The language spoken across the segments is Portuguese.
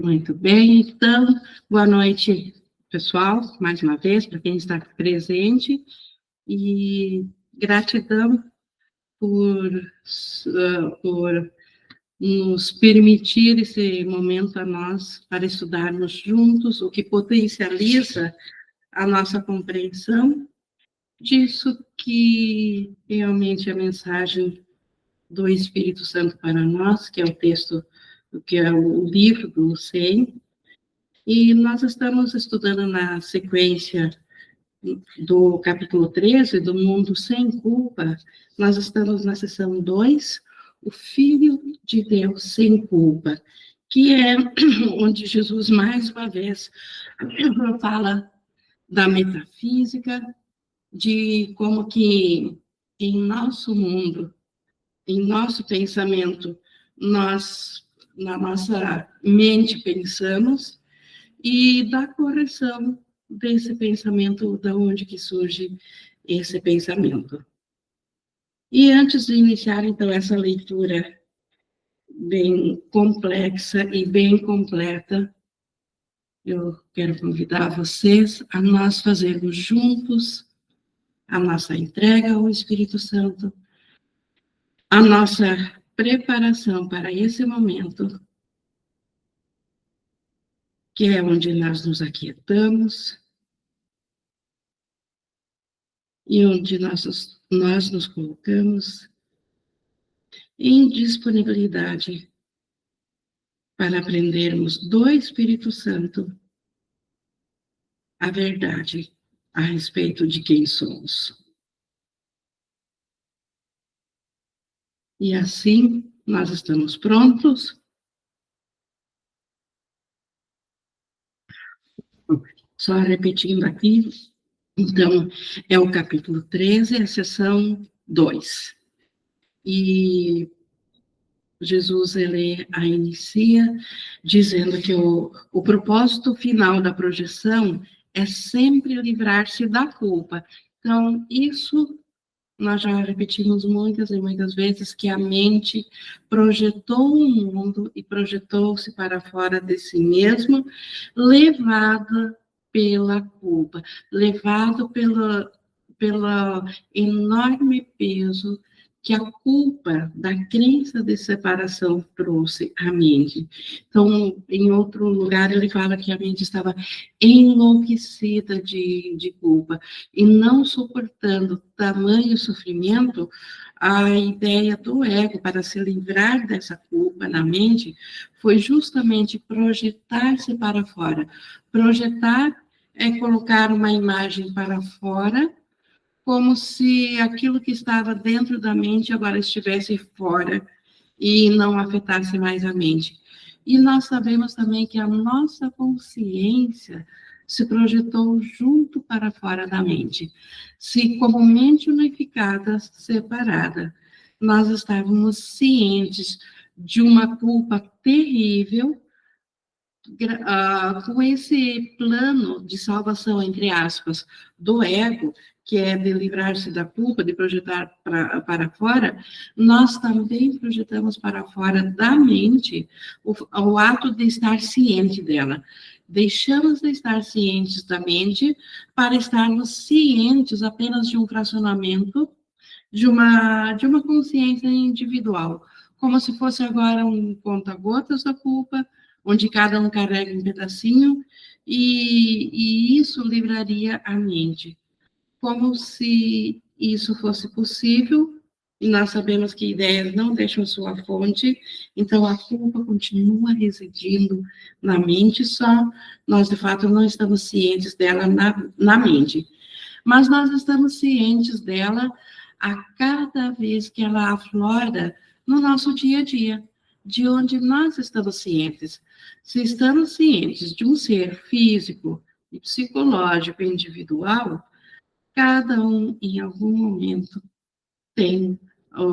Muito bem, então, boa noite, pessoal, mais uma vez, para quem está presente, e gratidão por nos permitir esse momento a nós para estudarmos juntos, o que potencializa a nossa compreensão disso que realmente é a mensagem do Espírito Santo para nós, que é o texto, que é o livro do SEI. E nós estamos estudando na sequência do capítulo 13, do Mundo Sem Culpa. Nós estamos na seção 2, o Filho de Deus Sem Culpa, que é onde Jesus, mais uma vez, fala da metafísica, de como que em nosso mundo, em nosso pensamento, nós, na nossa mente, pensamos, e da correção desse pensamento, de onde que surge esse pensamento. E antes de iniciar, então, essa leitura bem complexa e bem completa, eu quero convidar vocês a nós fazermos juntos a nossa entrega ao Espírito Santo, a nossa preparação para esse momento, que é onde nós nos aquietamos, e onde nós nos colocamos em disponibilidade para aprendermos do Espírito Santo a verdade a respeito de quem somos. E assim, nós estamos prontos. Só repetindo aqui, então, é o capítulo 13, a seção 2. E Jesus, ele a inicia dizendo que o propósito final da projeção é sempre livrar-se da culpa. Então, isso nós já repetimos muitas e muitas vezes, que a mente projetou o mundo e projetou-se para fora de si mesmo, levada pela culpa, levado pelo enorme peso que a culpa da crença de separação trouxe à mente. Então, em outro lugar, ele fala que a mente estava enlouquecida de culpa, e não suportando tamanho sofrimento, a ideia do ego para se livrar dessa culpa na mente foi justamente projetar-se para fora. Projetar é colocar uma imagem para fora, como se aquilo que estava dentro da mente agora estivesse fora e não afetasse mais a mente. E nós sabemos também que a nossa consciência se projetou junto para fora da mente. Se, como mente unificada, separada, nós estávamos cientes de uma culpa terrível, com esse plano de salvação, entre aspas, do ego, que é de livrar-se da culpa, de projetar para fora, nós também projetamos para fora da mente o ato de estar ciente dela. Deixamos de estar cientes da mente para estarmos cientes apenas de um fracionamento, de uma consciência individual, como se fosse agora um conta-gotas da culpa, onde cada um carrega um pedacinho, e isso livraria a mente. Como se isso fosse possível, e nós sabemos que ideias não deixam sua fonte, então a culpa continua residindo na mente, só nós, de fato, não estamos cientes dela na mente. Mas nós estamos cientes dela a cada vez que ela aflora no nosso dia a dia, de onde nós estamos cientes. Se estamos cientes de um ser físico e psicológico individual, cada um, em algum momento, tem a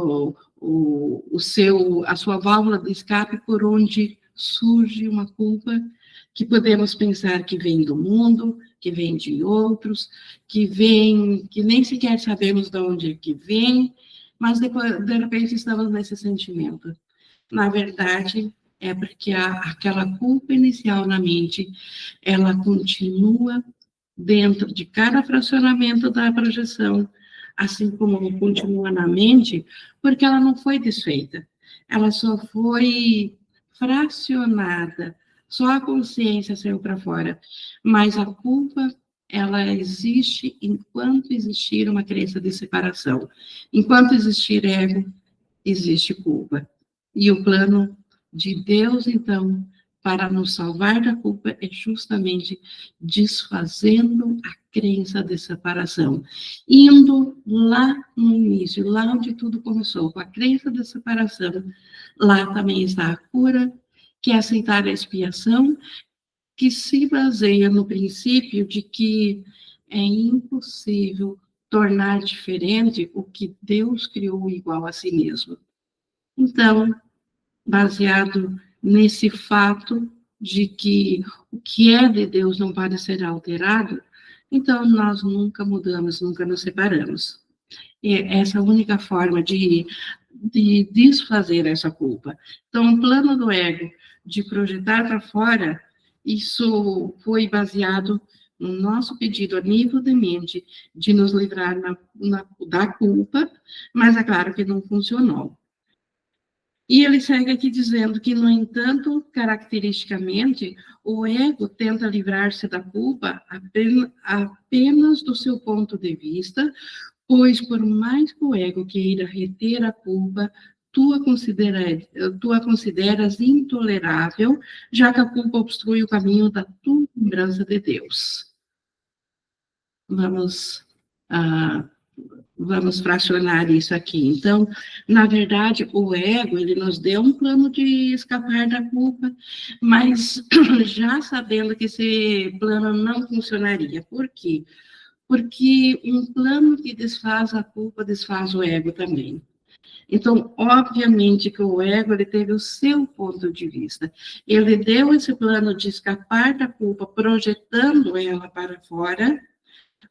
sua válvula de escape por onde surge uma culpa que podemos pensar que vem do mundo, que vem de outros, que nem sequer sabemos de onde é que vem, mas depois, de repente estamos nesse sentimento. Na verdade, é porque aquela culpa inicial na mente, ela continua dentro de cada fracionamento da projeção, assim como continua na mente, porque ela não foi desfeita, ela só foi fracionada, só a consciência saiu para fora, mas a culpa, ela existe enquanto existir uma crença de separação, enquanto existir ego, existe culpa. E o plano de Deus, então, para nos salvar da culpa, é justamente desfazendo a crença de separação. Indo lá no início, lá onde tudo começou, com a crença de separação, lá também está a cura, que é aceitar a expiação, que se baseia no princípio de que é impossível tornar diferente o que Deus criou igual a si mesmo. Então, baseado nesse fato de que o que é de Deus não pode ser alterado, então nós nunca mudamos, nunca nos separamos. E essa é a única forma de desfazer essa culpa. Então, o plano do ego de projetar para fora, isso foi baseado no nosso pedido a nível de mente de nos livrar da culpa, mas é claro que não funcionou. E ele segue aqui dizendo que, no entanto, caracteristicamente, o ego tenta livrar-se da culpa apenas do seu ponto de vista, pois, por mais que o ego queira reter a culpa, tu a consideras intolerável, já que a culpa obstrui o caminho da tua lembrança de Deus. Vamos fracionar isso aqui. Então, na verdade, o ego, ele nos deu um plano de escapar da culpa, mas já sabendo que esse plano não funcionaria. Por quê? Porque um plano que desfaz a culpa, desfaz o ego também. Então, obviamente que o ego, ele teve o seu ponto de vista. Ele deu esse plano de escapar da culpa, projetando ela para fora,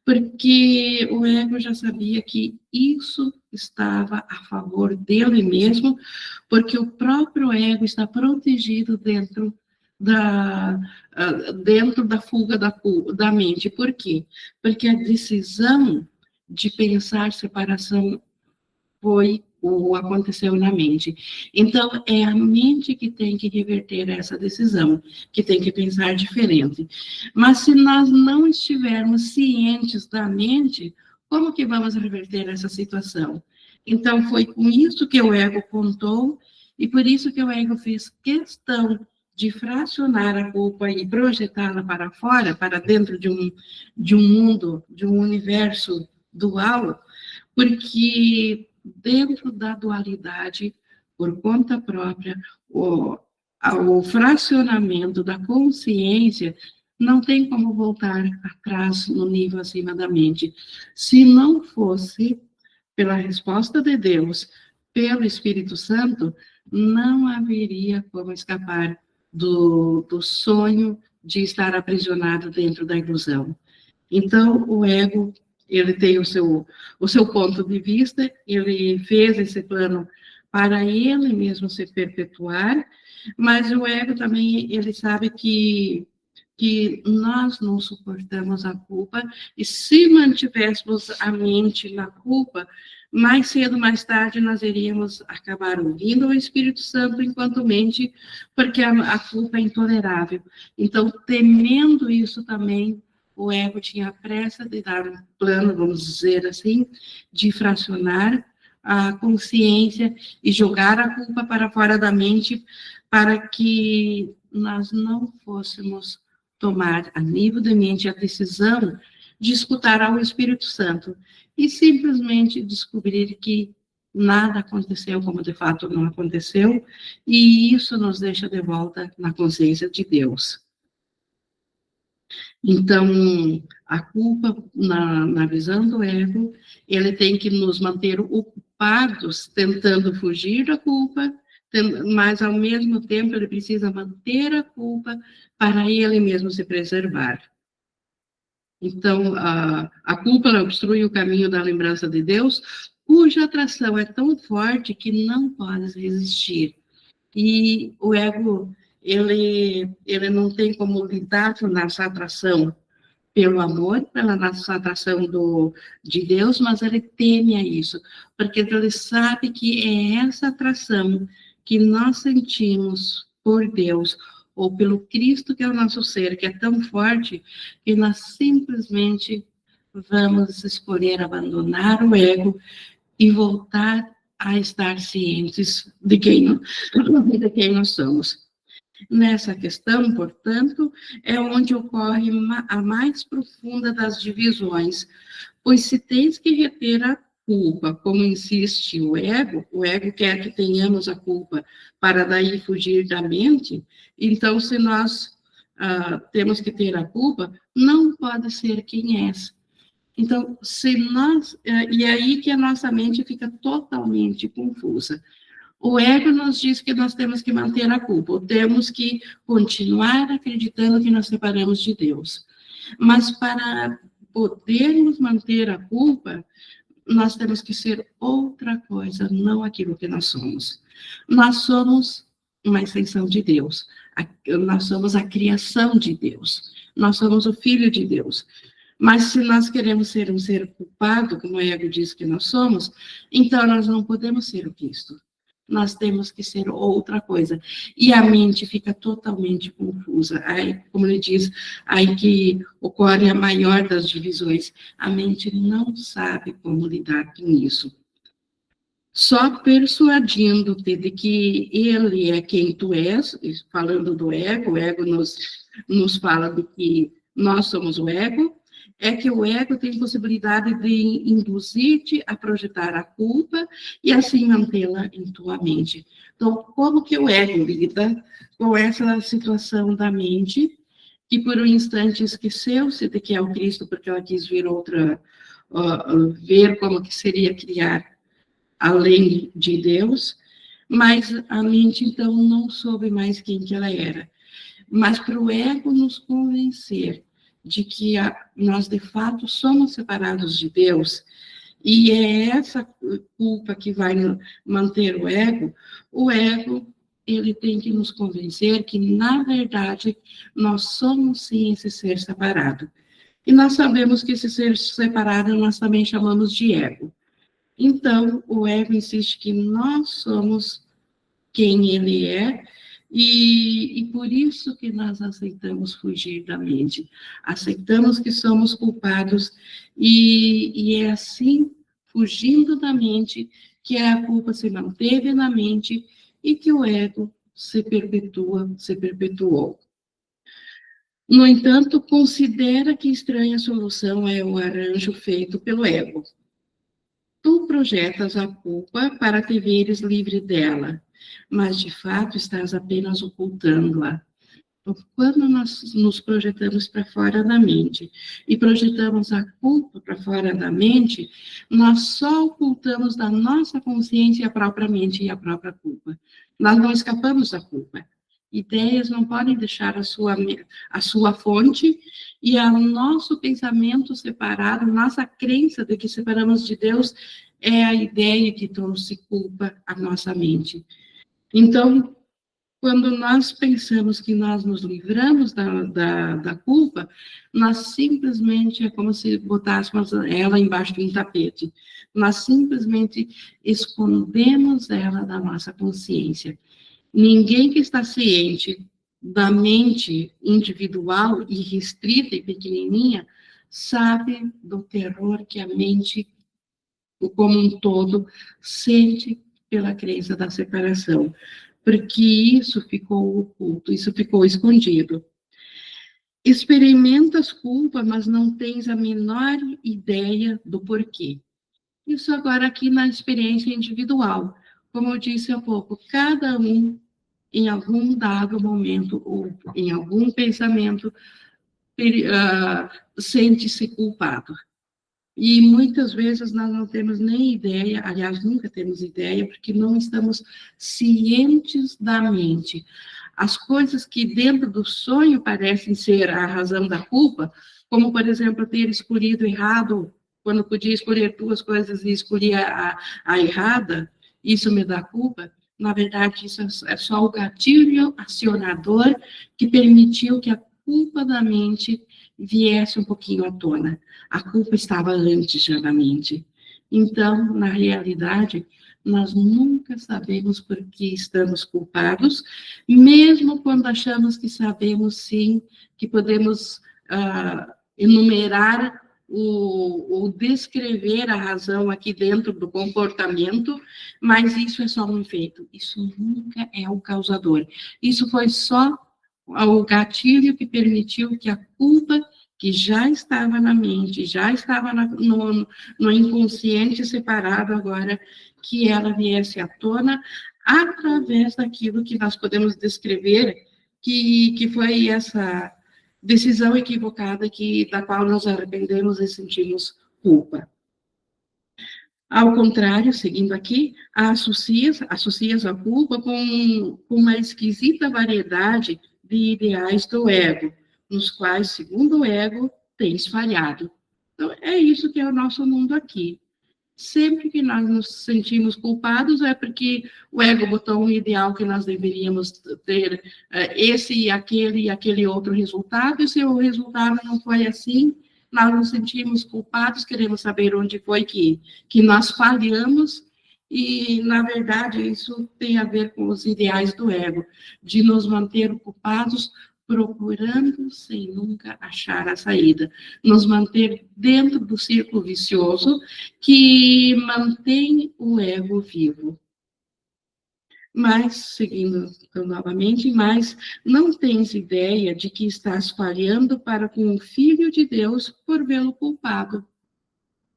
porque o ego já sabia que isso estava a favor dele mesmo, porque o próprio ego está protegido dentro da fuga da mente. Por quê? Porque a decisão de pensar separação foi ou aconteceu na mente. Então, é a mente que tem que reverter essa decisão, que tem que pensar diferente. Mas se nós não estivermos cientes da mente, como que vamos reverter essa situação? Então, foi com isso que o ego contou, e por isso que o ego fez questão de fracionar a culpa e projetá-la para fora, para dentro de um mundo, de um universo dual, porque dentro da dualidade, por conta própria, o fracionamento da consciência não tem como voltar atrás no nível acima da mente. Se não fosse pela resposta de Deus, pelo Espírito Santo, não haveria como escapar do sonho de estar aprisionado dentro da ilusão. Então, o ego, ele tem o seu ponto de vista, ele fez esse plano para ele mesmo se perpetuar, mas o ego também, ele sabe que nós não suportamos a culpa, e se mantivéssemos a mente na culpa, mais cedo ou mais tarde nós iríamos acabar ouvindo o Espírito Santo enquanto mente, porque a culpa é intolerável. Então, temendo isso também, o ego tinha pressa de dar um plano, vamos dizer assim, de fracionar a consciência e jogar a culpa para fora da mente, para que nós não fôssemos tomar a nível da mente a decisão de escutar ao Espírito Santo e simplesmente descobrir que nada aconteceu como de fato não aconteceu, e isso nos deixa de volta na consciência de Deus. Então, a culpa, na visão do ego, ele tem que nos manter ocupados tentando fugir da culpa, mas, ao mesmo tempo, ele precisa manter a culpa para ele mesmo se preservar. Então, a culpa obstrui o caminho da lembrança de Deus, cuja atração é tão forte que não pode resistir. E o ego, ele não tem como lidar com essa atração pelo amor, pela nossa atração de Deus, mas ele teme a isso, porque ele sabe que é essa atração que nós sentimos por Deus, ou pelo Cristo que é o nosso ser, que é tão forte, que nós simplesmente vamos escolher abandonar o ego e voltar a estar cientes de quem nós somos. Nessa questão, portanto, é onde ocorre a mais profunda das divisões, pois se tens que reter a culpa, como insiste o ego quer que tenhamos a culpa para daí fugir da mente, então se nós temos que ter a culpa, não pode ser quem és. Então, se nós, e é aí que a nossa mente fica totalmente confusa. O ego nos diz que nós temos que manter a culpa, ou temos que continuar acreditando que nós separamos de Deus. Mas para podermos manter a culpa, nós temos que ser outra coisa, não aquilo que nós somos. Nós somos uma extensão de Deus, nós somos a criação de Deus, nós somos o Filho de Deus. Mas se nós queremos ser um ser culpado, como o ego diz que nós somos, então nós não podemos ser o Cristo. Nós temos que ser outra coisa. E a mente fica totalmente confusa. Aí, como ele diz, aí que ocorre a maior das divisões. A mente não sabe como lidar com isso. Só persuadindo-te de que ele é quem tu és, falando do ego, o ego nos fala de que nós somos o ego, é que o ego tem possibilidade de induzir-te a projetar a culpa e assim mantê-la em tua mente. Então, como que o ego lida com essa situação da mente, que por um instante esqueceu-se de que é o Cristo, porque ela quis ver ver como que seria criar além de Deus, mas a mente, então, não soube mais quem que ela era. Mas para o ego nos convencer de que nós, de fato, somos separados de Deus, e é essa culpa que vai manter o ego, ele tem que nos convencer que, na verdade, nós somos, sim, esse ser separado. E nós sabemos que esse ser separado nós também chamamos de ego. Então, o ego insiste que nós somos quem ele é, e por isso que nós aceitamos fugir da mente. Aceitamos que somos culpados, e é assim, fugindo da mente, que a culpa se manteve na mente e que o ego se perpetuou. No entanto, considera que estranha solução é o arranjo feito pelo ego. Tu projetas a culpa para te veres livre dela, mas de fato estás apenas ocultando-a. Quando nós nos projetamos para fora da mente e projetamos a culpa para fora da mente, nós só ocultamos da nossa consciência a própria mente e a própria culpa. Nós não escapamos da culpa. Ideias não podem deixar a sua fonte, e o nosso pensamento separado, nossa crença de que separamos de Deus, é a ideia que trouxe culpa à nossa mente. Então, quando nós pensamos que nós nos livramos da culpa, nós simplesmente, é como se botássemos ela embaixo de um tapete. Nós simplesmente escondemos ela da nossa consciência. Ninguém que está ciente da mente individual e restrita e pequenininha sabe do terror que a mente, como um todo, sente pela crença da separação, porque isso ficou oculto, isso ficou escondido. Experimentas culpa, mas não tens a menor ideia do porquê. Isso agora aqui na experiência individual. Como eu disse há pouco, cada um, em algum dado momento, ou em algum pensamento, sente-se culpado. E muitas vezes nós não temos nem ideia, aliás, nunca temos ideia, porque não estamos cientes da mente. As coisas que dentro do sonho parecem ser a razão da culpa, como, por exemplo, ter escolhido errado, quando podia escolher duas coisas e escolhi a errada, isso me dá culpa. na verdade, isso é só o gatilho acionador que permitiu que a culpa da mente viesse um pouquinho à tona. A culpa estava antes já na mente. Então, na realidade, nós nunca sabemos por que estamos culpados, mesmo quando achamos que sabemos sim, que podemos enumerar ou descrever a razão aqui dentro do comportamento, mas isso é só um efeito, isso nunca é o causador. Isso foi só o gatilho que permitiu que a culpa que já estava na mente, já estava no inconsciente separado agora, que ela viesse à tona através daquilo que nós podemos descrever, que foi essa decisão equivocada da qual nos arrependemos e sentimos culpa. Ao contrário, seguindo aqui, associas a culpa com uma esquisita variedade de ideais do ego, nos quais, segundo o ego, tens falhado. Então, é isso que é o nosso mundo aqui. Sempre que nós nos sentimos culpados, é porque o ego botou um ideal que nós deveríamos ter esse e aquele outro resultado, e se o resultado não foi assim, nós nos sentimos culpados, queremos saber onde foi que nós falhamos, e, na verdade, isso tem a ver com os ideais do ego, de nos manter culpados, procurando sem nunca achar a saída, nos manter dentro do círculo vicioso que mantém o ego vivo. Mas, seguindo novamente, mas não tens ideia de que estás falhando para com o Filho de Deus por vê-lo culpado.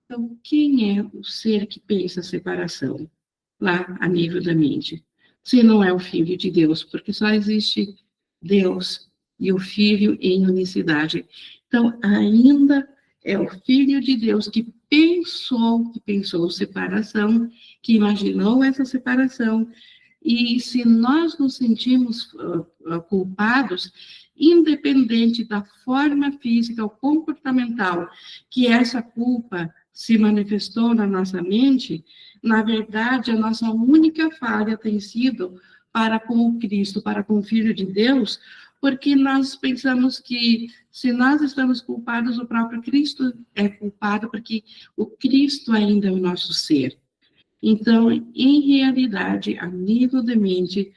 Então, quem é o ser que pensa a separação lá a nível da mente? Se não é o Filho de Deus, porque só existe Deus e o Filho em unicidade. Então, ainda é o Filho de Deus que pensou separação, que imaginou essa separação. E se nós nos sentimos culpados, independente da forma física ou comportamental que essa culpa se manifestou na nossa mente, na verdade, a nossa única falha tem sido para com o Cristo, para com o Filho de Deus, porque nós pensamos que se nós estamos culpados, o próprio Cristo é culpado, porque o Cristo ainda é o nosso ser. Então, em realidade, a nível de mente,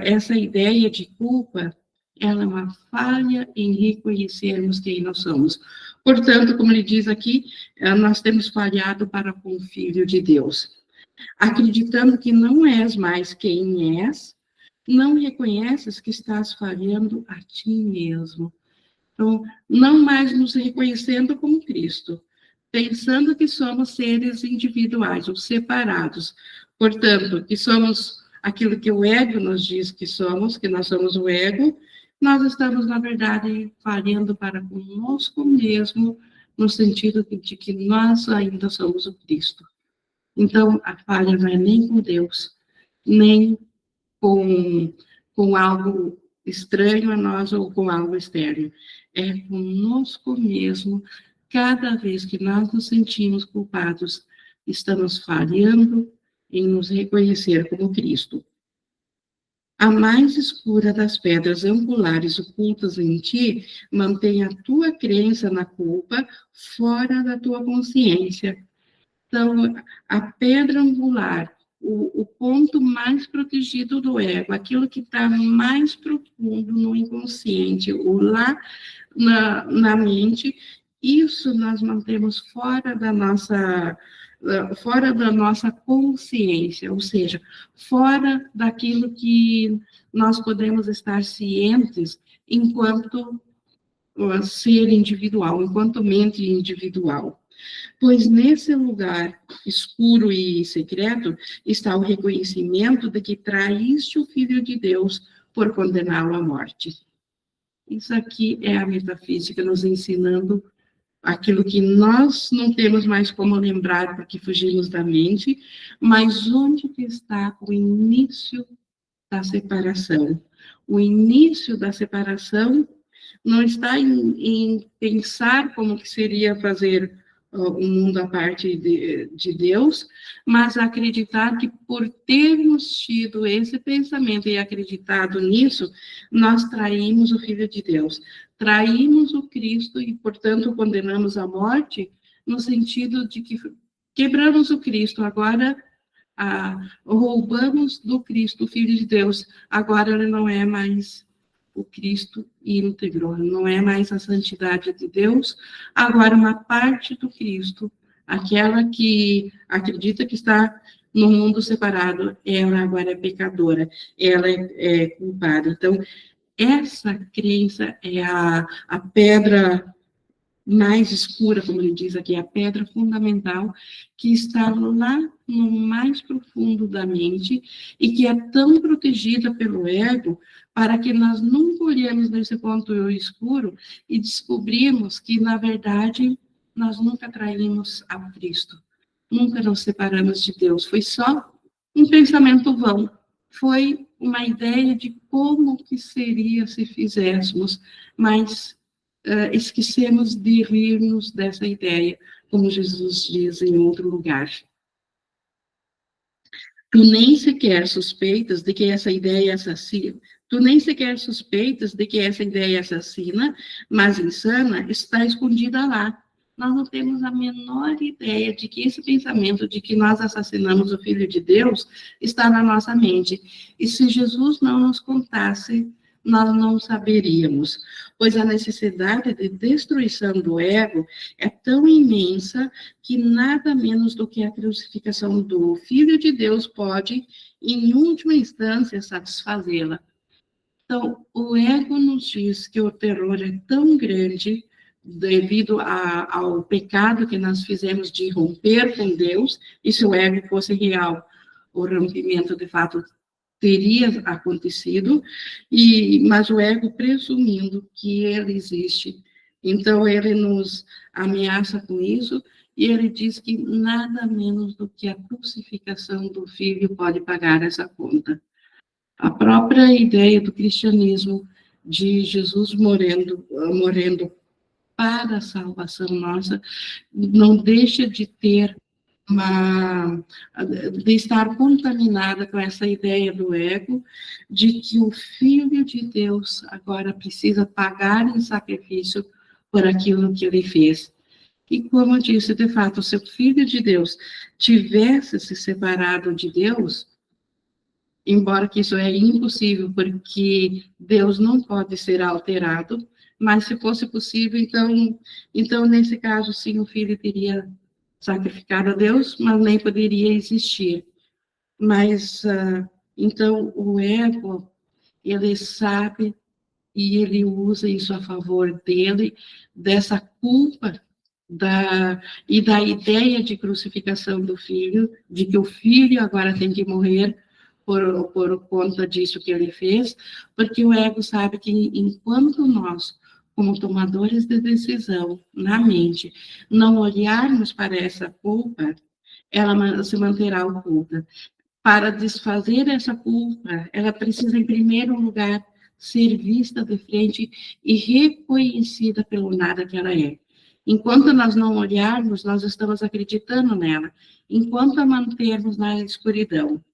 essa ideia de culpa, ela é uma falha em reconhecermos quem nós somos. Portanto, como ele diz aqui, nós temos falhado para com o Filho de Deus. Acreditando que não és mais quem és, não reconheces que estás falhando a ti mesmo. Então, não mais nos reconhecendo como Cristo, pensando que somos seres individuais ou separados. Portanto, que somos aquilo que o ego nos diz que nós somos o ego, nós estamos, na verdade, falhando para conosco mesmo, no sentido de que nós ainda somos o Cristo. Então, a falha não é nem com Deus, nem com algo estranho a nós ou com algo externo. É conosco mesmo. Cada vez que nós nos sentimos culpados, estamos falhando em nos reconhecer como Cristo. A mais escura das pedras angulares ocultas em ti mantém a tua crença na culpa fora da tua consciência. Então, a pedra angular, o ponto mais protegido do ego, aquilo que está mais profundo no inconsciente, ou lá na mente, isso nós mantemos fora da nossa consciência, ou seja, fora daquilo que nós podemos estar cientes enquanto ser individual, enquanto mente individual. Pois nesse lugar escuro e secreto está o reconhecimento de que traíste o Filho de Deus por condená-lo à morte. Isso aqui é a metafísica nos ensinando aquilo que nós não temos mais como lembrar porque fugimos da mente, mas onde que está o início da separação? O início da separação não está em pensar como que seria fazer um mundo à parte de Deus, mas acreditar que por termos tido esse pensamento e acreditado nisso, nós traímos o Filho de Deus, traímos o Cristo e, portanto, condenamos a morte, no sentido de que quebramos o Cristo, agora roubamos do Cristo, o Filho de Deus, agora ele não é mais o Cristo íntegro, não é mais a santidade de Deus, agora uma parte do Cristo, aquela que acredita que está no mundo separado, ela agora é pecadora, ela é culpada. Então, essa crença é a pedra mais escura, como ele diz aqui, a pedra fundamental que está lá no mais profundo da mente e que é tão protegida pelo ego para que nós nunca olhemos nesse ponto escuro e descobrimos que, na verdade, nós nunca traímos a Cristo, nunca nos separamos de Deus, foi só um pensamento vão, foi uma ideia de como que seria se fizéssemos, mas esquecemos de rirmos dessa ideia, como Jesus diz em outro lugar. Tu nem sequer suspeitas de que essa ideia é assassina. Tu nem sequer suspeitas de que essa ideia é assassina, mas insana, está escondida lá. Nós não temos a menor ideia de que esse pensamento de que nós assassinamos o Filho de Deus está na nossa mente. E se Jesus não nos contasse, nós não saberíamos, pois a necessidade de destruição do ego é tão imensa que nada menos do que a crucificação do Filho de Deus pode, em última instância, satisfazê-la. Então, o ego nos diz que o terror é tão grande devido ao pecado que nós fizemos de romper com Deus, e se o ego fosse real, o rompimento de fato teria acontecido, mas o ego presumindo que ele existe. Então, ele nos ameaça com isso, e ele diz que nada menos do que a crucificação do Filho pode pagar essa conta. A própria ideia do cristianismo, de Jesus morrendo para a salvação nossa, não deixa de ter de estar contaminada com essa ideia do ego, de que o Filho de Deus agora precisa pagar em sacrifício por aquilo que ele fez. E como eu disse, de fato, se o Filho de Deus tivesse se separado de Deus, embora que isso é impossível, porque Deus não pode ser alterado, mas se fosse possível, então nesse caso, sim, o Filho teria sacrificado a Deus, mas nem poderia existir. Mas, então, o ego, ele sabe e ele usa isso a favor dele, dessa culpa e da ideia de crucificação do filho, de que o filho agora tem que morrer por conta disso que ele fez, porque o ego sabe que enquanto nós, como tomadores de decisão na mente, não olharmos para essa culpa, ela se manterá oculta. Para desfazer essa culpa, ela precisa, em primeiro lugar, ser vista de frente e reconhecida pelo nada que ela é. Enquanto nós não olharmos, nós estamos acreditando nela. Enquanto a mantermos na escuridão,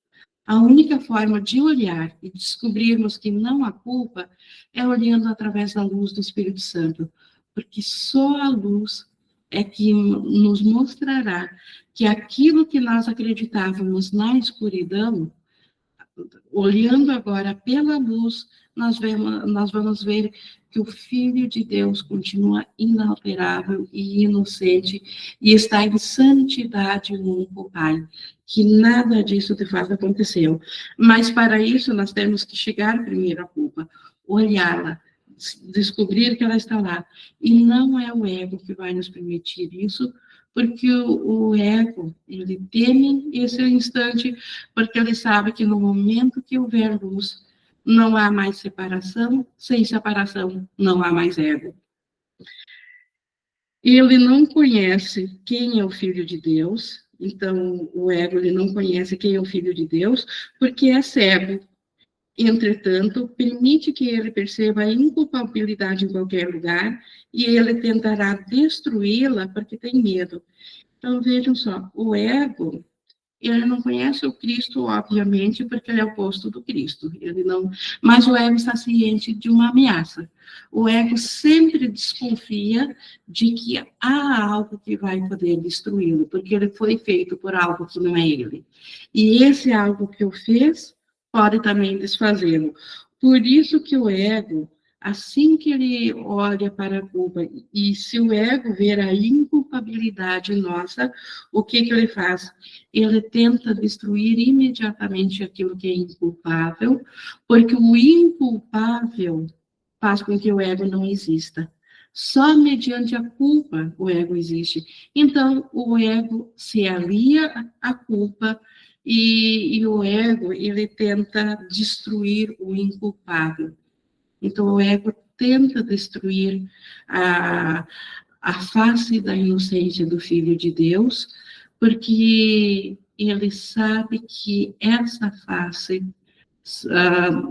a única forma de olhar e descobrirmos que não há culpa é olhando através da luz do Espírito Santo, porque só a luz é que nos mostrará que aquilo que nós acreditávamos na escuridão, olhando agora pela luz, nós vamos ver que o Filho de Deus continua inalterável e inocente e está em santidade um com o Pai, que nada disso de fato aconteceu. Mas para isso nós temos que chegar primeiro à culpa, olhá-la, descobrir que ela está lá. E não é o ego que vai nos permitir isso, porque o ego, ele teme esse instante, porque ele sabe que no momento que houver luz, não há mais separação, sem separação não há mais ego. Ele não conhece quem é o Filho de Deus, então o ego ele não conhece quem é o Filho de Deus, porque é cego. Entretanto, permite que ele perceba a inculpabilidade em qualquer lugar e ele tentará destruí-la porque tem medo. Então, vejam só, o ego, ele não conhece o Cristo, obviamente, porque ele é o oposto do Cristo. Ele não, mas o ego está ciente de uma ameaça. O ego sempre desconfia de que há algo que vai poder destruí-lo, porque ele foi feito por algo que não é ele. E esse algo que o fez pode também desfazê-lo. Por isso que o ego, assim que ele olha para a culpa, e se o ego ver a inculpabilidade nossa, o que ele faz? Ele tenta destruir imediatamente aquilo que é inculpável, porque o inculpável faz com que o ego não exista. Só mediante a culpa o ego existe. Então, o ego se alia à culpa e o ego, ele tenta destruir o inculpável. Então, o ego tenta destruir a, a face da inocência do Filho de Deus, porque ele sabe que essa face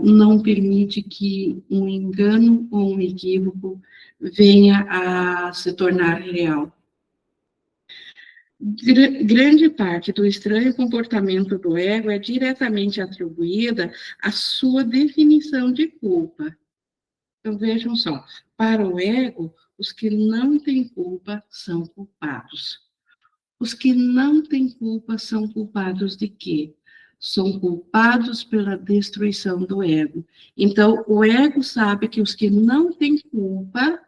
não permite que um engano ou um equívoco venha a se tornar real. Grande parte do estranho comportamento do ego é diretamente atribuída à sua definição de culpa. Então, vejam só, para o ego, os que não têm culpa são culpados. Os que não têm culpa são culpados de quê? São culpados pela destruição do ego. Então, o ego sabe que os que não têm culpa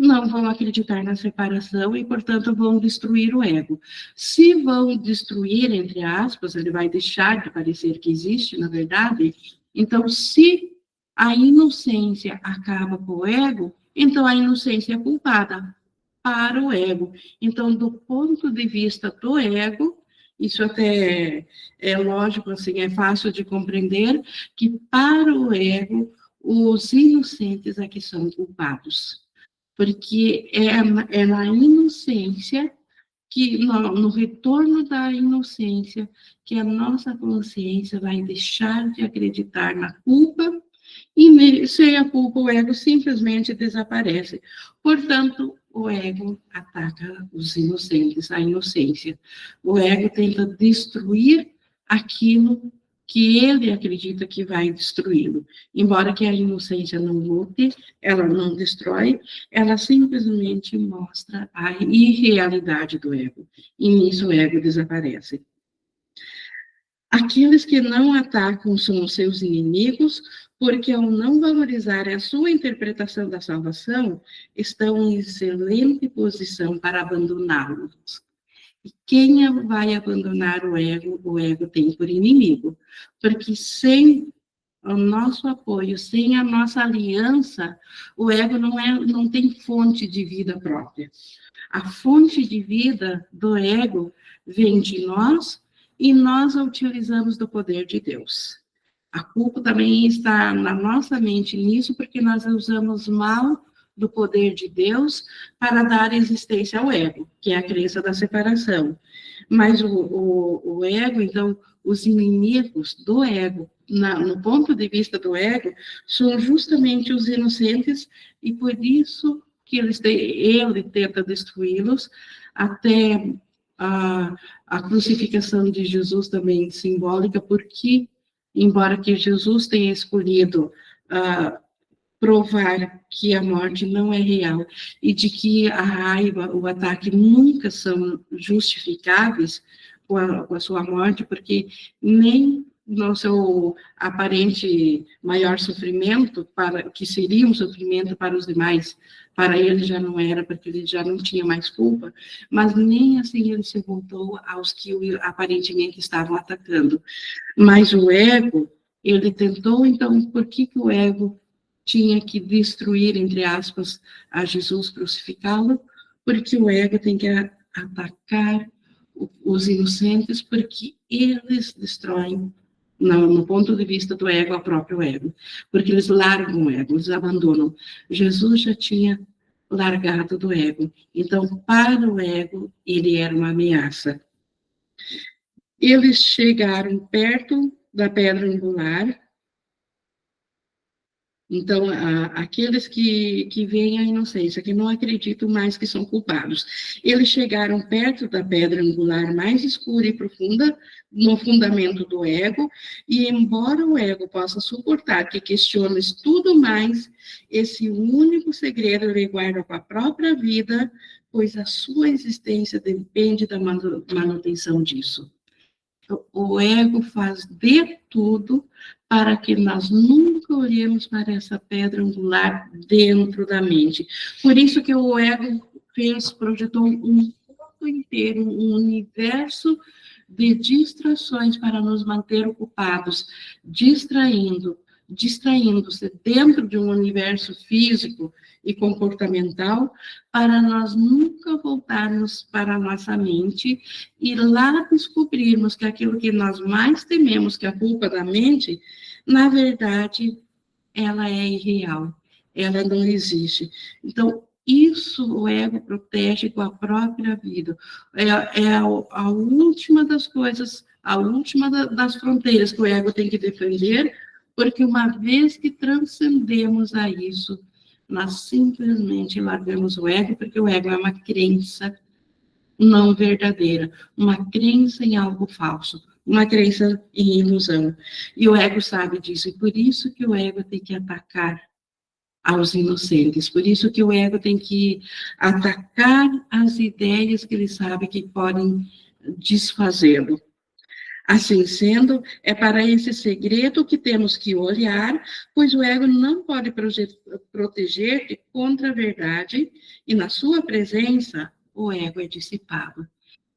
não vão acreditar na separação e, portanto, vão destruir o ego. Se vão destruir, entre aspas, ele vai deixar de parecer que existe, na verdade. Então, se a inocência acaba com o ego, então a inocência é culpada para o ego. Então, do ponto de vista do ego, isso até é lógico, assim, é fácil de compreender, que para o ego, os inocentes é que são culpados. Porque é na inocência, que no retorno da inocência, que a nossa consciência vai deixar de acreditar na culpa, e sem a culpa o ego simplesmente desaparece. Portanto, o ego ataca os inocentes, a inocência. O ego tenta destruir aquilo que ele acredita que vai destruí-lo. Embora que a inocência não lute, ela não destrói, ela simplesmente mostra a irrealidade do ego. E nisso o ego desaparece. Aqueles que não atacam são os seus inimigos, porque ao não valorizarem a sua interpretação da salvação, estão em excelente posição para abandoná-los. E quem vai abandonar o ego tem por inimigo, porque sem o nosso apoio, sem a nossa aliança, o ego não tem fonte de vida própria. A fonte de vida do ego vem de nós e nós a utilizamos do poder de Deus. A culpa também está na nossa mente nisso, porque nós usamos mal do poder de Deus para dar existência ao ego, que é a crença da separação. Mas o ego, então, os inimigos do ego, no ponto de vista do ego, são justamente os inocentes, e por isso que ele tenta destruí-los, até a crucificação de Jesus também simbólica, porque, embora que Jesus tenha escolhido provar que a morte não é real e de que a raiva, o ataque nunca são justificáveis com a sua morte, porque nem no seu aparente maior sofrimento, que seria um sofrimento para os demais, para ele já não era, porque ele já não tinha mais culpa, mas nem assim ele se voltou aos que aparentemente estavam atacando. Mas o ego, ele tentou, então, por que o ego tinha que destruir, entre aspas, a Jesus, crucificá-lo? Porque o ego tem que atacar os inocentes, porque eles destroem, no ponto de vista do ego, o próprio ego, porque eles largam o ego, eles abandonam. Jesus já tinha largado do ego, então, para o ego, ele era uma ameaça. Eles chegaram perto da pedra angular, Então, aqueles que veem a inocência, que não acreditam mais que são culpados, eles chegaram perto da pedra angular mais escura e profunda, no fundamento do ego, e embora o ego possa suportar que questiones tudo mais, esse único segredo ele guarda com a própria vida, pois a sua existência depende da manutenção disso. O ego faz de tudo para que nós nunca olhemos para essa pedra angular dentro da mente. Por isso que o ego projetou um mundo inteiro, um universo de distrações para nos manter ocupados, distraindo-se dentro de um universo físico e comportamental, para nós nunca voltarmos para a nossa mente e lá descobrirmos que aquilo que nós mais tememos, que é a culpa da mente, na verdade, ela é irreal, ela não existe. Então, isso o ego protege com a própria vida. É a última das coisas, a última das fronteiras que o ego tem que defender, porque uma vez que transcendemos a isso, nós simplesmente largamos o ego, porque o ego é uma crença não verdadeira, uma crença em algo falso, uma crença em ilusão. E o ego sabe disso, e por isso que o ego tem que atacar aos inocentes, por isso que o ego tem que atacar as ideias que ele sabe que podem desfazê-lo. Assim sendo, é para esse segredo que temos que olhar, pois o ego não pode proteger-te contra a verdade, e na sua presença, o ego é dissipado.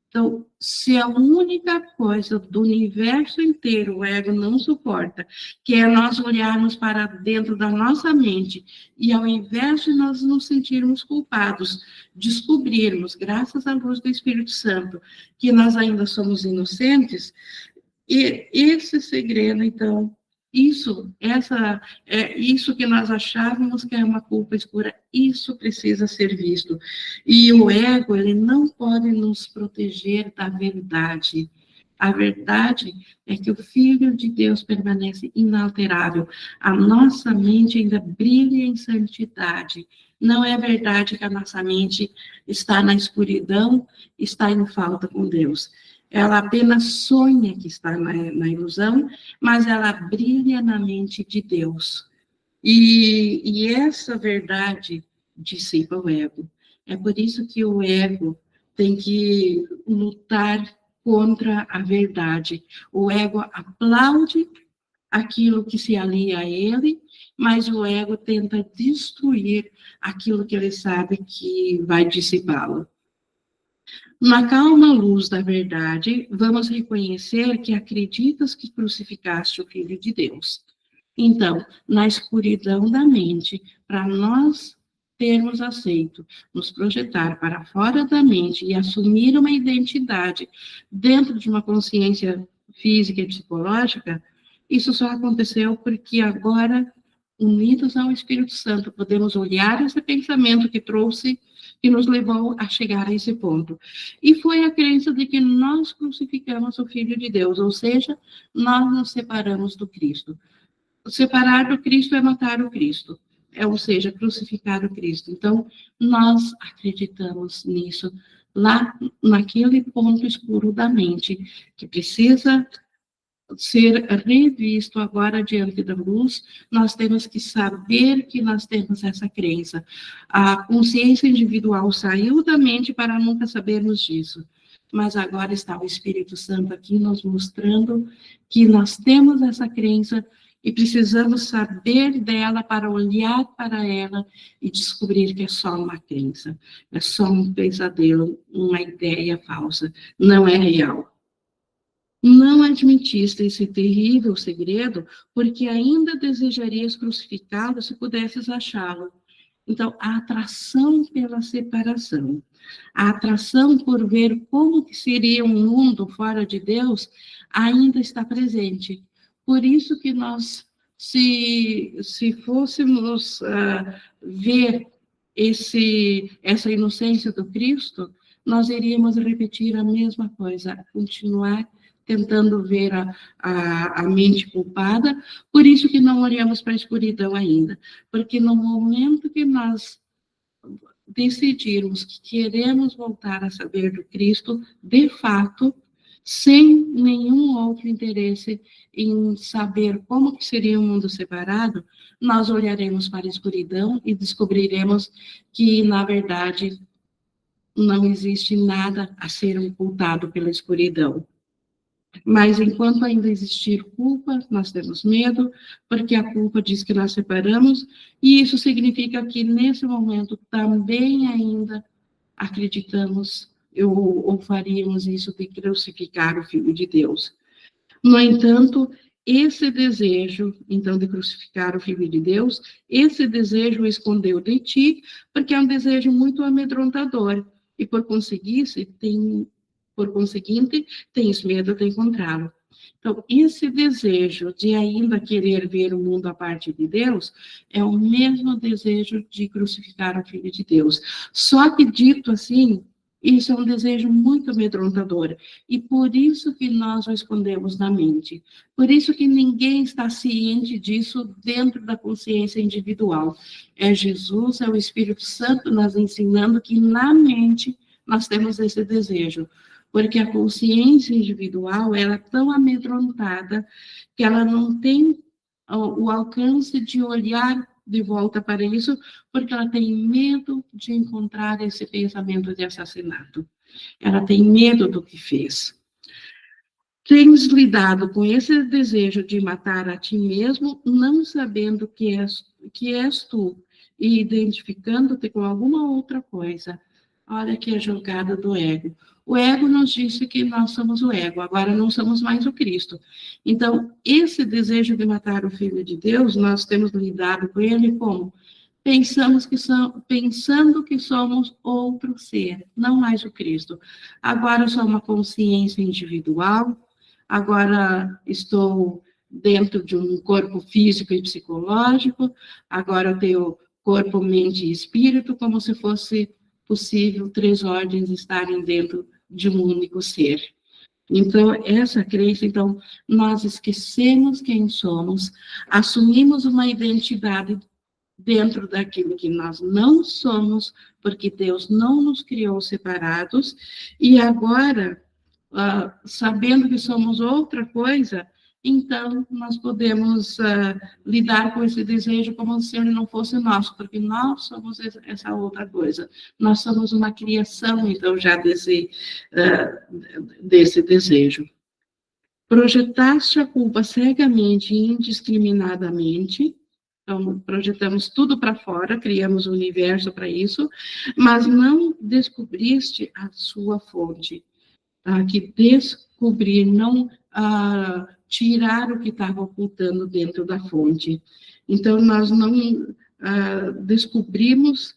Então, se a única coisa do universo inteiro o ego não suporta, que é nós olharmos para dentro da nossa mente, e ao invés de nós nos sentirmos culpados, descobrirmos, graças à luz do Espírito Santo, que nós ainda somos inocentes, e esse segredo, então, isso que nós achávamos que é uma culpa escura, isso precisa ser visto. E o ego, ele não pode nos proteger da verdade. A verdade é que o Filho de Deus permanece inalterável. A nossa mente ainda brilha em santidade. Não é verdade que a nossa mente está na escuridão, está em falta com Deus. Ela apenas sonha que está na ilusão, mas ela brilha na mente de Deus. E essa verdade dissipa o ego. É por isso que o ego tem que lutar contra a verdade. O ego aplaude aquilo que se alia a ele, mas o ego tenta destruir aquilo que ele sabe que vai dissipá-lo. Na calma luz da verdade, vamos reconhecer que acreditas que crucificaste o Filho de Deus. Então, na escuridão da mente, para nós termos aceito, nos projetar para fora da mente e assumir uma identidade dentro de uma consciência física e psicológica, isso só aconteceu porque agora, unidos ao Espírito Santo, podemos olhar esse pensamento que nos levou a chegar a esse ponto. E foi a crença de que nós crucificamos o Filho de Deus, ou seja, nós nos separamos do Cristo. Separar do Cristo é matar o Cristo, ou seja, crucificar o Cristo. Então, nós acreditamos nisso, lá naquele ponto escuro da mente, que precisa ser revisto agora diante da luz, nós temos que saber que nós temos essa crença. A consciência individual saiu da mente para nunca sabermos disso. Mas agora está o Espírito Santo aqui nos mostrando que nós temos essa crença e precisamos saber dela para olhar para ela e descobrir que é só uma crença, é só um pesadelo, uma ideia falsa, não é real. Não admitiste esse terrível segredo, porque ainda desejarias crucificá-lo se pudesses achá-lo. Então, a atração pela separação, a atração por ver como que seria um mundo fora de Deus, ainda está presente. Por isso que nós, se fôssemos ver essa inocência do Cristo, nós iríamos repetir a mesma coisa, continuar tentando ver a mente culpada, por isso que não olhamos para a escuridão ainda, porque no momento que nós decidirmos que queremos voltar a saber do Cristo, de fato, sem nenhum outro interesse em saber como que seria um mundo separado, nós olharemos para a escuridão e descobriremos que, na verdade, não existe nada a ser ocultado pela escuridão. Mas enquanto ainda existir culpa, nós temos medo, porque a culpa diz que nós separamos, e isso significa que nesse momento também ainda acreditamos ou faríamos isso de crucificar o Filho de Deus. No entanto, esse desejo, então, de crucificar o Filho de Deus, esse desejo escondeu de ti, porque é um desejo muito amedrontador, e por conseguinte, tens medo de encontrá-lo. Então, esse desejo de ainda querer ver o mundo à parte de Deus é o mesmo desejo de crucificar o Filho de Deus. Só que, dito assim, isso é um desejo muito amedrontador. E por isso que nós o escondemos na mente. Por isso que ninguém está ciente disso dentro da consciência individual. É Jesus, é o Espírito Santo nos ensinando que na mente nós temos esse desejo. Porque a consciência individual ela é tão amedrontada que ela não tem o alcance de olhar de volta para isso, porque ela tem medo de encontrar esse pensamento de assassinato. Ela tem medo do que fez. Tens lidado com esse desejo de matar a ti mesmo, não sabendo que és tu, e identificando-te com alguma outra coisa. Olha que a jogada do ego. O ego nos disse que nós somos o ego, agora não somos mais o Cristo. Então, esse desejo de matar o Filho de Deus, nós temos lidado com ele como? Pensando que somos outro ser, não mais o Cristo. Agora sou uma consciência individual, agora estou dentro de um corpo físico e psicológico, agora eu tenho corpo, mente e espírito, como se fosse possível 3 ordens estarem dentro de um único ser. Então, essa crença, então, nós esquecemos quem somos, assumimos uma identidade dentro daquilo que nós não somos, porque Deus não nos criou separados, e agora, sabendo que somos outra coisa, então nós podemos lidar com esse desejo como se ele não fosse nosso, porque nós somos essa outra coisa. Nós somos uma criação, então, já desse desejo. Projetaste a culpa cegamente e indiscriminadamente, então, projetamos tudo para fora, criamos o universo para isso, mas não descobriste a sua fonte. Que descobrir, não tirar o que estava ocultando dentro da fonte. Então, nós não descobrimos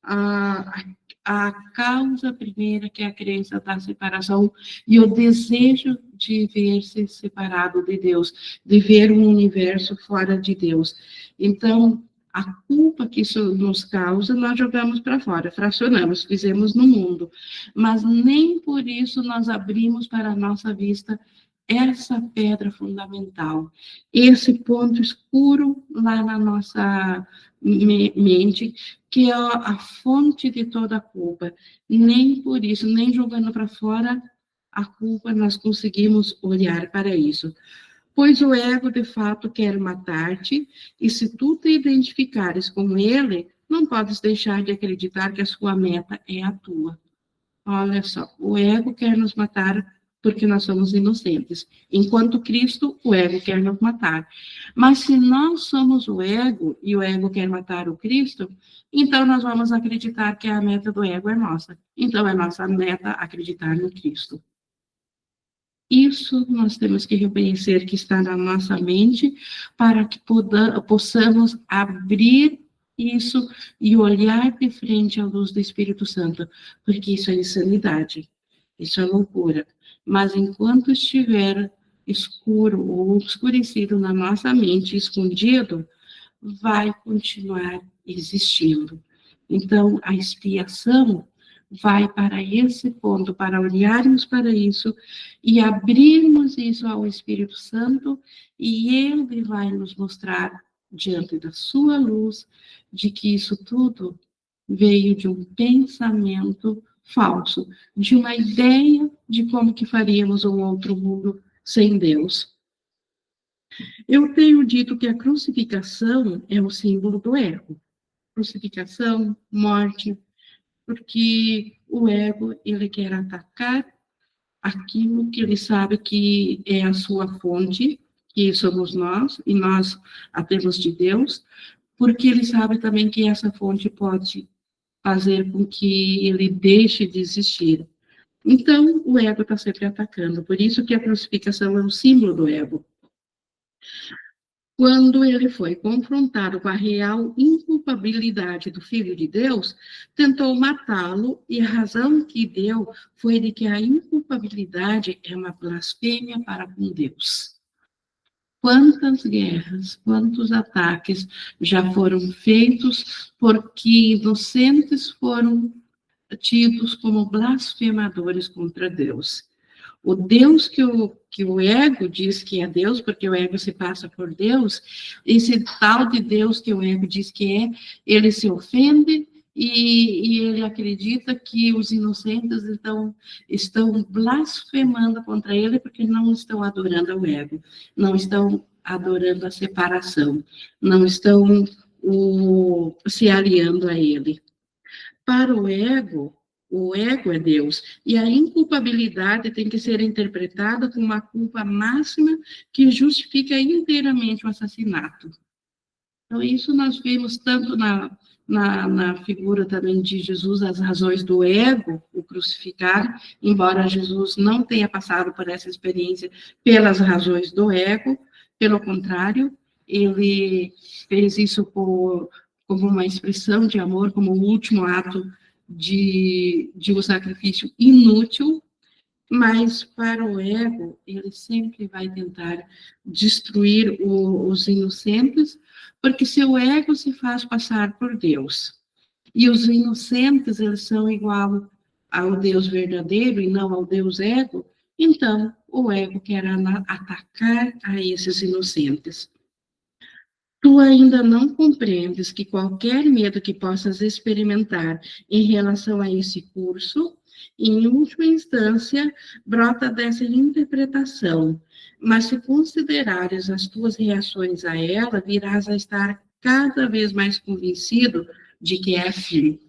a causa primeira, que é a crença da separação, e o desejo de ver-se separado de Deus, de ver um universo fora de Deus. Então, a culpa que isso nos causa, nós jogamos para fora, fracionamos, fizemos no mundo. Mas nem por isso nós abrimos para a nossa vista essa pedra fundamental, esse ponto escuro lá na nossa mente, que é a fonte de toda a culpa. Nem por isso, nem jogando para fora a culpa, nós conseguimos olhar para isso. Pois o ego, de fato, quer matar-te, e se tu te identificares com ele, não podes deixar de acreditar que a sua meta é a tua. Olha só, o ego quer nos matar porque nós somos inocentes. Enquanto Cristo, o ego quer nos matar. Mas se nós somos o ego, e o ego quer matar o Cristo, então nós vamos acreditar que a meta do ego é nossa. Então é nossa meta acreditar no Cristo. Isso nós temos que reconhecer que está na nossa mente para que possamos abrir isso e olhar de frente à luz do Espírito Santo, porque isso é insanidade, isso é loucura. Mas enquanto estiver escuro ou obscurecido na nossa mente, escondido, vai continuar existindo. Então, a expiação vai para esse ponto, para olharmos para isso e abrirmos isso ao Espírito Santo, e ele vai nos mostrar, diante da sua luz, de que isso tudo veio de um pensamento falso, de uma ideia de como que faríamos um outro mundo sem Deus. Eu tenho dito que a crucificação é o símbolo do ego. Crucificação, morte, porque o ego, ele quer atacar aquilo que ele sabe que é a sua fonte, que somos nós, e nós a temos de Deus, porque ele sabe também que essa fonte pode fazer com que ele deixe de existir. Então, o ego está sempre atacando, por isso que a crucificação é um símbolo do ego. Quando ele foi confrontado com a real inculpabilidade do Filho de Deus, tentou matá-lo, e a razão que deu foi de que a inculpabilidade é uma blasfêmia para com Deus. Quantas guerras, quantos ataques já foram feitos porque inocentes foram tidos como blasfemadores contra Deus. O Deus que o ego diz que é Deus, porque o ego se passa por Deus, esse tal de Deus que o ego diz que é, ele se ofende e ele acredita que os inocentes estão blasfemando contra ele porque não estão adorando ao ego, não estão adorando a separação, não estão se aliando a ele. Para o ego é Deus, e a inculpabilidade tem que ser interpretada como uma culpa máxima que justifica inteiramente o assassinato. Então, isso nós vemos tanto na figura também de Jesus, as razões do ego, o crucificar, embora Jesus não tenha passado por essa experiência pelas razões do ego, pelo contrário, ele fez isso como uma expressão de amor, como o último ato de um sacrifício inútil, mas para o ego, ele sempre vai tentar destruir os inocentes, porque seu ego se faz passar por Deus. E os inocentes, eles são igual ao Deus verdadeiro e não ao Deus ego, então o ego quer atacar a esses inocentes. Tu ainda não compreendes que qualquer medo que possas experimentar em relação a esse curso, em última instância, brota dessa interpretação, mas se considerares as tuas reações a ela, virás a estar cada vez mais convencido de que é assim.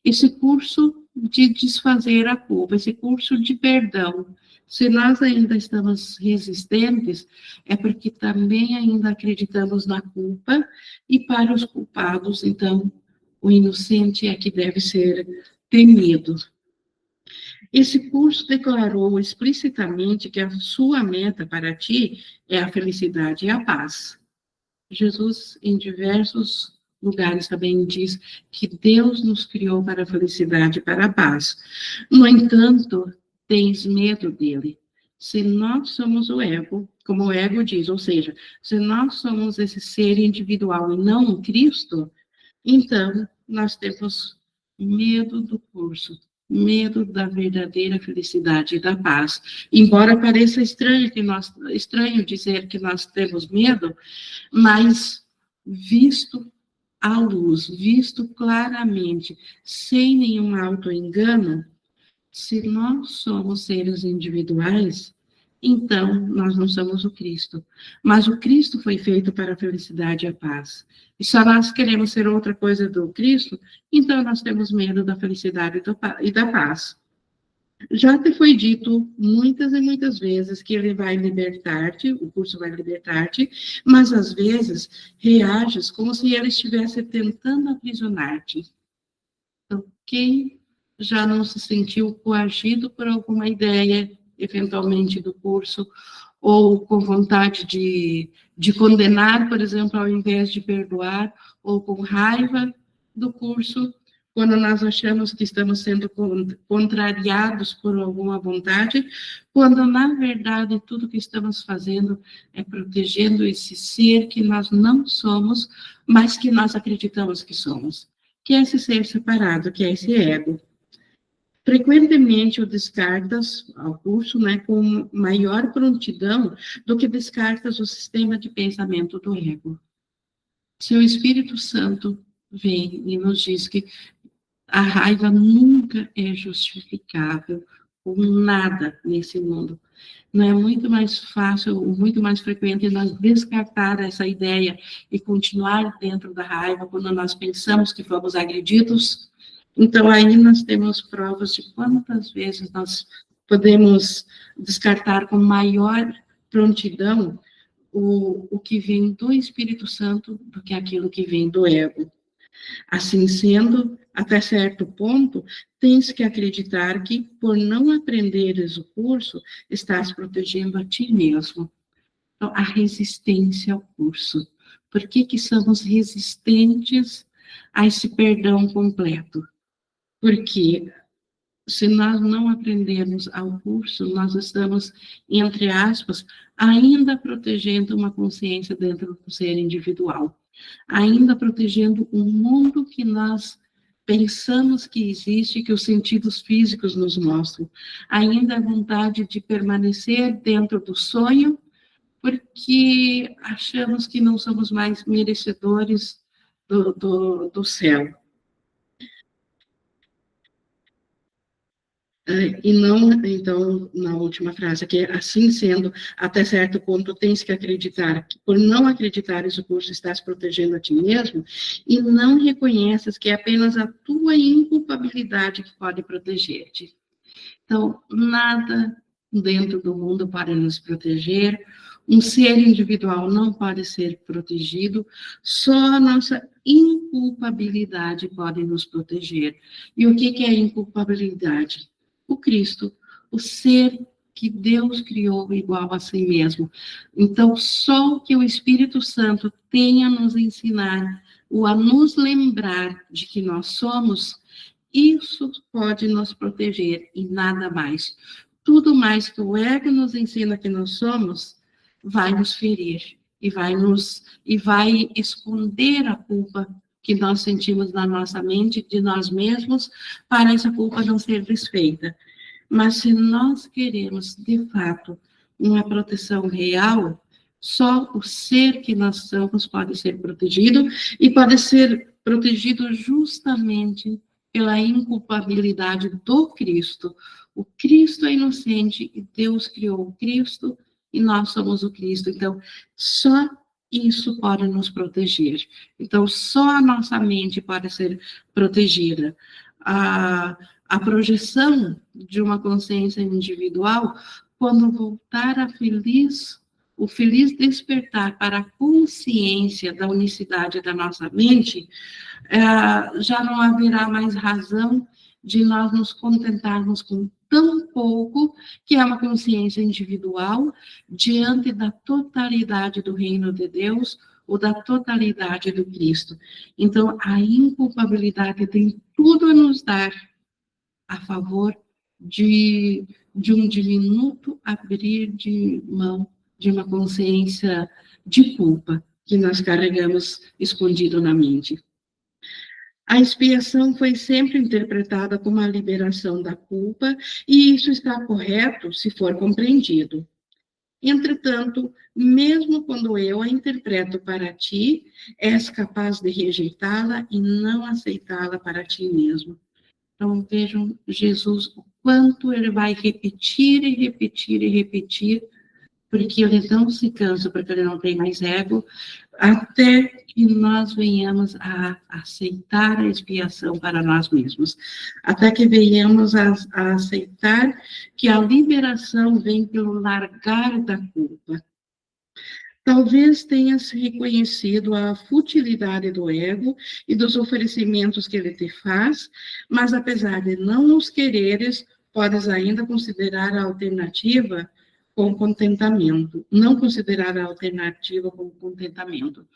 Esse curso de desfazer a culpa, esse curso de perdão, se nós ainda estamos resistentes, é porque também ainda acreditamos na culpa, e para os culpados, então, o inocente é que deve ser temido. Esse curso declarou explicitamente que a sua meta para ti é a felicidade e a paz. Jesus, em diversos lugares, também diz que Deus nos criou para a felicidade e para a paz. No entanto, tens medo dele. Se nós somos o ego, como o ego diz, ou seja, se nós somos esse ser individual e não o Cristo, então nós temos medo do curso, medo da verdadeira felicidade e da paz. Embora pareça estranho dizer que nós temos medo, mas visto à luz, visto claramente, sem nenhum autoengano, se nós somos seres individuais, então nós não somos o Cristo. Mas o Cristo foi feito para a felicidade e a paz. E só nós queremos ser outra coisa do Cristo, então nós temos medo da felicidade e da paz. Já te foi dito muitas e muitas vezes que ele vai libertar-te, o curso vai libertar-te, mas às vezes reages como se ele estivesse tentando aprisionar-te. Então, quem já não se sentiu coagido por alguma ideia, eventualmente, do curso, ou com vontade de condenar, por exemplo, ao invés de perdoar, ou com raiva do curso, quando nós achamos que estamos sendo contrariados por alguma vontade, quando, na verdade, tudo que estamos fazendo é protegendo esse ser que nós não somos, mas que nós acreditamos que somos, que é esse ser separado, que é esse ego. Frequentemente o descartas ao curso, né, com maior prontidão do que descartas o sistema de pensamento do ego. Se o Espírito Santo vem e nos diz que a raiva nunca é justificável por nada nesse mundo, não é muito mais fácil, muito mais frequente nós descartar essa ideia e continuar dentro da raiva quando nós pensamos que fomos agredidos? Então, aí nós temos provas de quantas vezes nós podemos descartar com maior prontidão o que vem do Espírito Santo do que aquilo que vem do ego. Assim sendo, até certo ponto, tens que acreditar que, por não aprenderes o curso, estás protegendo a ti mesmo. Então, a resistência ao curso. Por que somos resistentes a esse perdão completo? Porque se nós não aprendermos ao curso, nós estamos, entre aspas, ainda protegendo uma consciência dentro do ser individual, ainda protegendo um mundo que nós pensamos que existe, que os sentidos físicos nos mostram, ainda a vontade de permanecer dentro do sonho, porque achamos que não somos mais merecedores do céu. E não, então, na última frase, que assim sendo, até certo ponto, tens que acreditar que, por não acreditares o curso, estás protegendo a ti mesmo, e não reconheces que é apenas a tua inculpabilidade que pode proteger-te. Então, nada dentro do mundo pode nos proteger, um ser individual não pode ser protegido, só a nossa inculpabilidade pode nos proteger. E o que é a inculpabilidade? O Cristo, o ser que Deus criou igual a si mesmo. Então, só o que o Espírito Santo tem a nos ensinar, ou a nos lembrar de que nós somos, isso pode nos proteger e nada mais. Tudo mais que o ego nos ensina que nós somos, vai nos ferir e vai esconder a culpa que nós sentimos na nossa mente, de nós mesmos, para essa culpa não ser desfeita. Mas se nós queremos, de fato, uma proteção real, só o ser que nós somos pode ser protegido, e pode ser protegido justamente pela inculpabilidade do Cristo. O Cristo é inocente e Deus criou o Cristo e nós somos o Cristo. Então, só isso pode nos proteger. Então, só a nossa mente pode ser protegida. A projeção de uma consciência individual, quando voltar o feliz despertar para a consciência da unicidade da nossa mente, já não haverá mais razão de nós nos contentarmos com tão pouco, que é uma consciência individual, diante da totalidade do reino de Deus, ou da totalidade do Cristo. Então, a inculpabilidade tem tudo a nos dar a favor de um diminuto abrir de mão de uma consciência de culpa que nós carregamos escondido na mente. A expiação foi sempre interpretada como a liberação da culpa, e isso está correto se for compreendido. Entretanto, mesmo quando eu a interpreto para ti, és capaz de rejeitá-la e não aceitá-la para ti mesmo. Então, vejam Jesus, o quanto ele vai repetir e repetir e repetir, porque ele não se cansa, porque ele não tem mais ego, até que nós venhamos a aceitar a expiação para nós mesmos, até que venhamos a aceitar que a liberação vem pelo largar da culpa. Talvez tenhas reconhecido a futilidade do ego e dos oferecimentos que ele te faz, mas apesar de não os quereres, podes ainda considerar a alternativa com contentamento. Não considerar a alternativa com contentamento.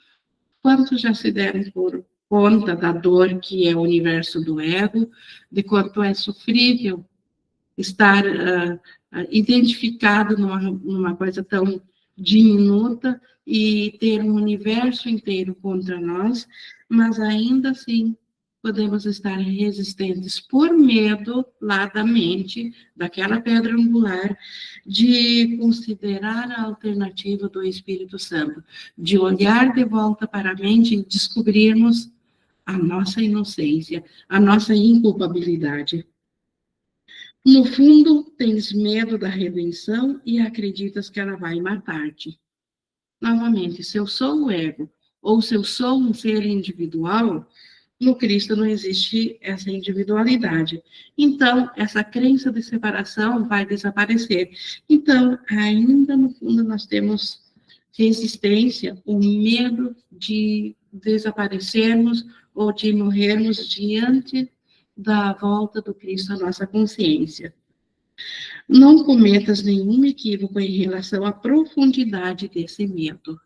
Quantos já se deram por conta da dor que é o universo do ego, de quanto é sofrível estar identificado numa coisa tão diminuta e ter um universo inteiro contra nós, mas ainda assim podemos estar resistentes por medo, lá da mente, daquela pedra angular, de considerar a alternativa do Espírito Santo, de olhar de volta para a mente e descobrirmos a nossa inocência, a nossa inculpabilidade. No fundo, tens medo da redenção e acreditas que ela vai matar-te. Novamente, se eu sou o ego, ou se eu sou um ser individual, no Cristo não existe essa individualidade. Então, essa crença de separação vai desaparecer. Então, ainda no fundo, nós temos resistência, o medo de desaparecermos ou de morrermos diante da volta do Cristo à nossa consciência. Não cometas nenhum equívoco em relação à profundidade desse medo.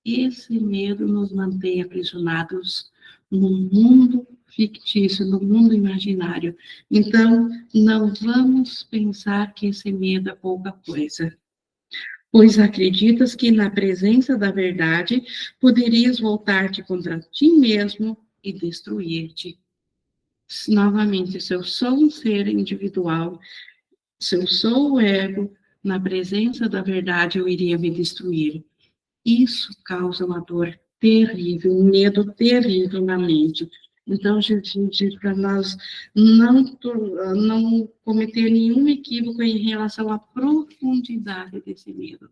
Esse medo nos mantém aprisionados no mundo fictício, no mundo imaginário. Então, não vamos pensar que esse medo é pouca coisa. Pois acreditas que na presença da verdade poderias voltar-te contra ti mesmo e destruir-te. Novamente, se eu sou um ser individual, se eu sou o ego, na presença da verdade eu iria me destruir. Isso causa uma dor terrível, um medo terrível na mente. Então, Jesus diz para nós não cometer nenhum equívoco em relação à profundidade desse medo.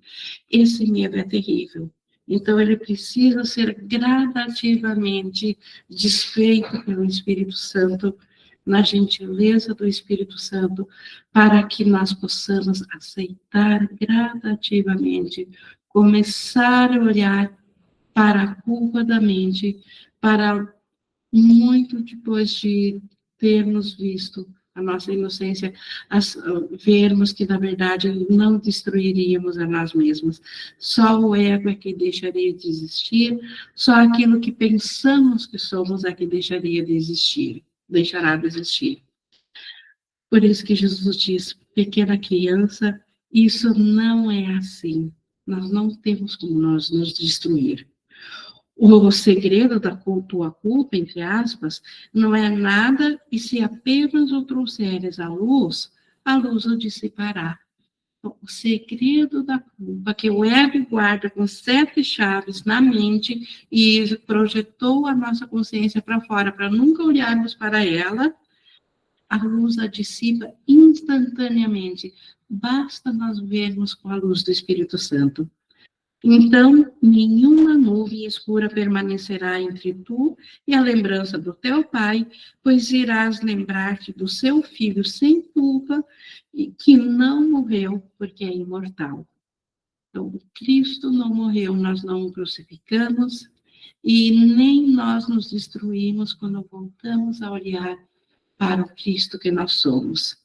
Esse medo é terrível. Então, ele precisa ser gradativamente desfeito pelo Espírito Santo, na gentileza do Espírito Santo, para que nós possamos aceitar gradativamente, começar a olhar para a culpa da mente, para muito depois de termos visto a nossa inocência, vermos que, na verdade, não destruiríamos a nós mesmos. Só o ego é que deixaria de existir, só aquilo que pensamos que somos é que deixaria de existir, deixará de existir. Por isso que Jesus diz, pequena criança, isso não é assim. Nós não temos como nós nos destruir. O segredo da tua culpa, entre aspas, não é nada, e se apenas o trouxeres à luz, a luz o dissipará. Então, o segredo da culpa, que o ego guarda com 7 chaves na mente e projetou a nossa consciência para fora, para nunca olharmos para ela, a luz a dissipa instantaneamente. Basta nós vermos com a luz do Espírito Santo. Então, nenhuma nuvem escura permanecerá entre tu e a lembrança do teu Pai, pois irás lembrar-te do seu Filho sem culpa, e que não morreu porque é imortal. Então, Cristo não morreu, nós não o crucificamos, e nem nós nos destruímos quando voltamos a olhar para o Cristo que nós somos.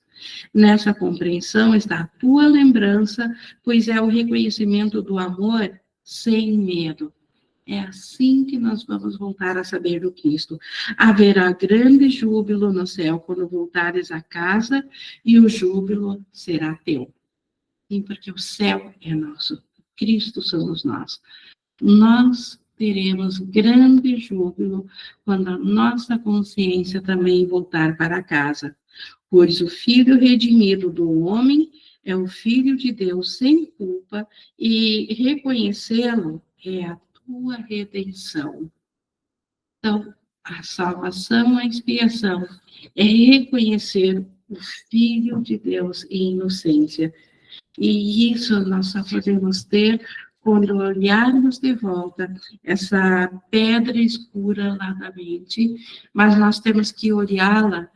Nessa compreensão está a tua lembrança, pois é o reconhecimento do amor sem medo. É assim que nós vamos voltar a saber do Cristo. Haverá grande júbilo no céu quando voltares a casa, e o júbilo será teu. Sim, porque o céu é nosso, Cristo somos nós. Nós teremos grande júbilo quando a nossa consciência também voltar para casa. Pois o Filho redimido do homem é o Filho de Deus sem culpa, e reconhecê-lo é a tua redenção. Então, a salvação, a expiação, é reconhecer o Filho de em inocência. E isso nós só podemos ter quando olharmos de volta essa pedra escura lá da mente, mas nós temos que olhá-la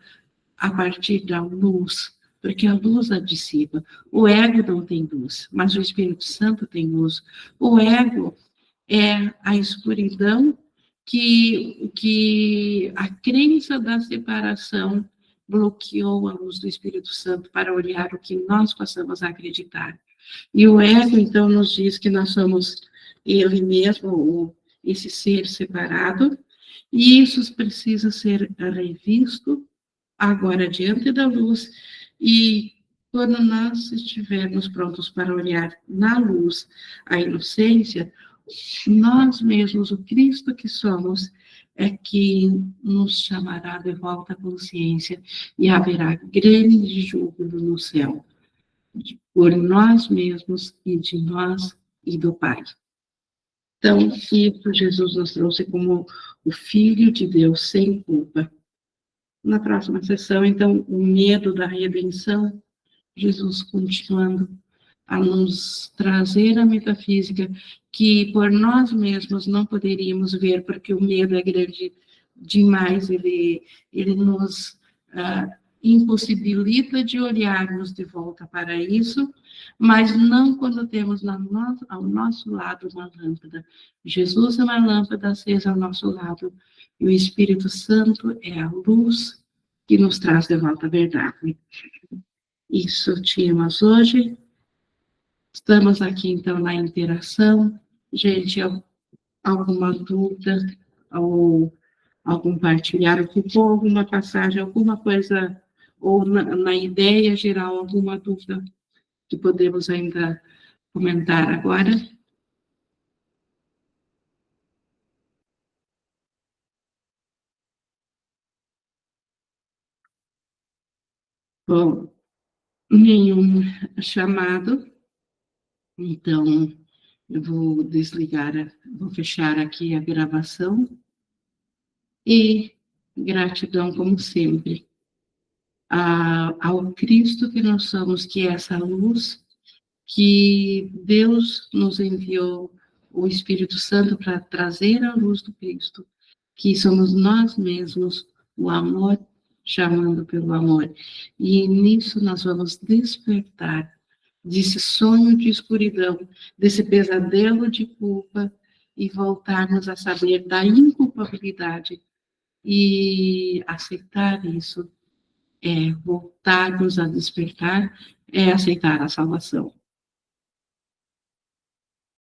a partir da luz, porque a luz a dissipa. O ego não tem luz, mas o Espírito Santo tem luz. O ego é a escuridão que a crença da separação bloqueou a luz do Espírito Santo para olhar o que nós passamos a acreditar. E o ego, então, nos diz que nós somos ele mesmo, esse ser separado, e isso precisa ser revisto agora diante da luz, e quando nós estivermos prontos para olhar na luz a inocência, nós mesmos, o Cristo que somos, é que nos chamará de volta à consciência e haverá grande júbilo no céu, por nós mesmos e de nós e do Pai. Então, isso Jesus nos trouxe como o Filho de Deus sem culpa. Na próxima sessão, então, o medo da redenção, Jesus continuando a nos trazer a metafísica que por nós mesmos não poderíamos ver, porque o medo é grande demais, ele nos impossibilita de olharmos de volta para isso, mas não quando temos ao nosso lado uma lâmpada. Jesus é uma lâmpada acesa ao nosso lado, e o Espírito Santo é a luz que nos traz de volta a verdade. Isso tínhamos hoje. Estamos aqui, então, na interação. Gente, alguma dúvida, ou algum partilhar, ocupou alguma passagem, alguma coisa, ou na ideia geral, alguma dúvida que podemos ainda comentar agora? Bom, nenhum chamado, então eu vou desligar, vou fechar aqui a gravação, e gratidão como sempre ao Cristo que nós somos, que é essa luz, que Deus nos enviou o Espírito Santo para trazer a luz do Cristo, que somos nós mesmos, o amor chamando pelo amor. E nisso nós vamos despertar desse sonho de escuridão, desse pesadelo de culpa, e voltarmos a saber da inculpabilidade e aceitar isso. Voltarmos a despertar, é aceitar a salvação.